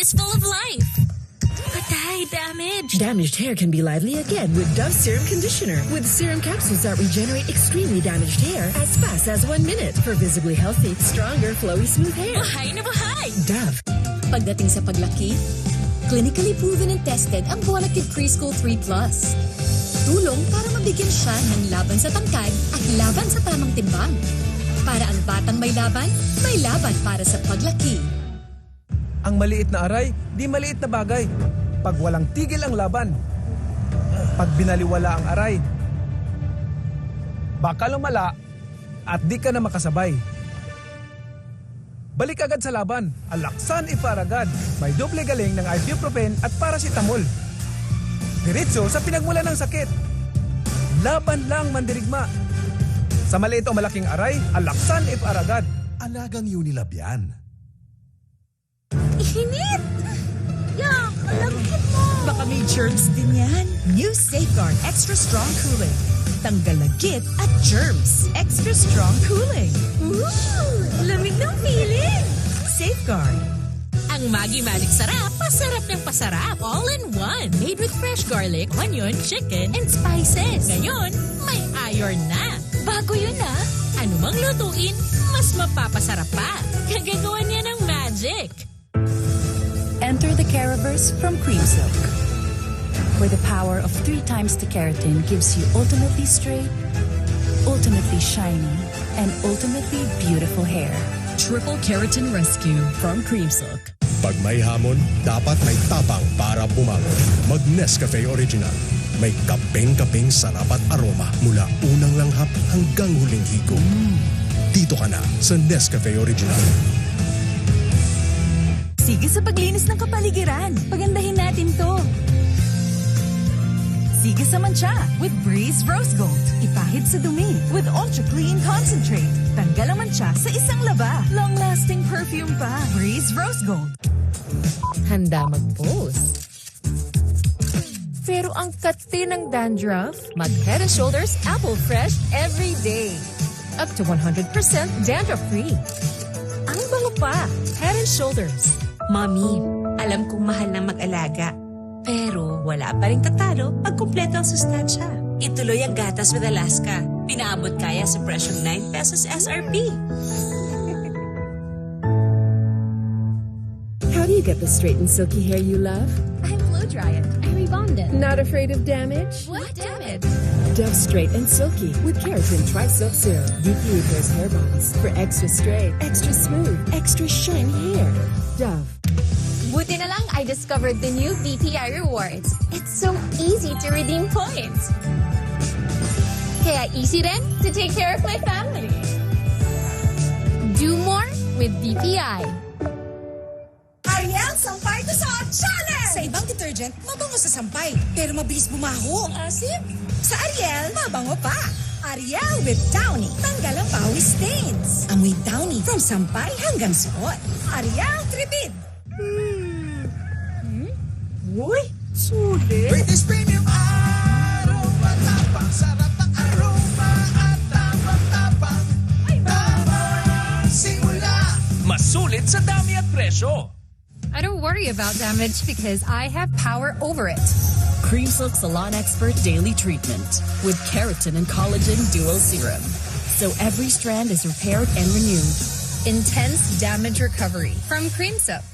is full of life. Patay, damage. Damaged hair can be lively again with Dove Serum Conditioner. With serum capsules that regenerate extremely damaged hair as fast as 1 minute for visibly healthy, stronger, flowy, smooth hair. Buhay na buhay! Dove. Pagdating sa paglaki, clinically proven and tested ang Bonakid Preschool 3+. Tulong para mabigyan siya ng laban sa tangkad at laban sa tamang timbang. Para ang batang may laban para sa paglaki. Ang maliit na aray, di maliit na bagay. Pag walang tigil ang laban. Pag binaliwala ang aray, baka lumala at di ka na makasabay. Balik agad sa laban. Alaksan Ifaragad. May doble galing ng ibuprofen at paracetamol. Diretso sa pinagmula ng sakit. Laban lang mandirigma. Sa maliit o malaking aray, Alaksan Ifaragad. Alagang Unilab yan. Init! Yak! Alagkit mo! Baka may germs din yan. New Safeguard Extra Strong Cooling. Tanggal lagkit at germs. Extra Strong Cooling. Ooh! Lamig ng feeling! Safeguard. Ang Maggi Magic Sarap, pasarap ng pasarap. All in one. Made with fresh garlic, onion, chicken, and spices. Ngayon, may iron na. Bago yun ah. Ano mang lutuin, mas mapapasarap pa. Kagagawa niya ng magic. Enter the Caraverse from Creamsilk, where the power of 3 times the keratin gives you ultimately straight, ultimately shiny, and ultimately beautiful hair. Triple Keratin Rescue from Creamsilk. Pag may hamon, dapat may tapang para bumangon. Mag-Nescafe Original. May kapeng-kapeng sarap at aroma mula unang langhap hanggang huling higop. Dito ka na sa Nescafe Original. Sige sa paglinis ng kapaligiran. Pagandahin natin to. Sige sa mancha with Breeze Rose Gold. Ipahid sa dumi with Ultra Clean Concentrate. Tanggal ang mancha sa isang laba. Long-lasting perfume pa. Breeze Rose Gold. Handa mag-post. Pero ang kati ng dandruff, mag-Head & Shoulders Apple Fresh every day. Up to 100% dandruff-free. Ang bango pa, Head & Shoulders. Mommy, alam kong mahal na mag-alaga. Pero wala pa rin tatalo pag kumpleto ang sustansya. Ituloy ang gatas with Alaska. Pinaabot kaya sa presyong 9 pesos SRP. How do you get the straight and silky hair you love? I blow dry it. I rebond it. Not afraid of damage? What damage? Dove Straight and Silky with Keratin Tri-Silk Serum. Deeply repairs hair bonds for extra straight, extra smooth, extra shiny hair. Dove. Buti na lang I discovered the new BPI Rewards. It's so easy to redeem points. Kaya easy rin to take care of my family. Do more with BPI. Ariel, sampay to sa challenge! Sa ibang detergent, mabango sa sampay, pero mabilis bumaho. Asim? Sa Ariel, mabango pa. Ariel with Downy. Tanggal ang pawis stains. Amoy Downy from sampay hanggang suot. Ariel Tripid. Uy, sulit. British Premium Aroma Tapang. Sarap ang aroma at tapang-tapang. Tapang simula. Masulit sa dami at presyo. I don't worry about damage because I have power over it. Creamsilk Salon Expert Daily Treatment with keratin and collagen dual serum. So every strand is repaired and renewed. Intense damage recovery from Creamsilk.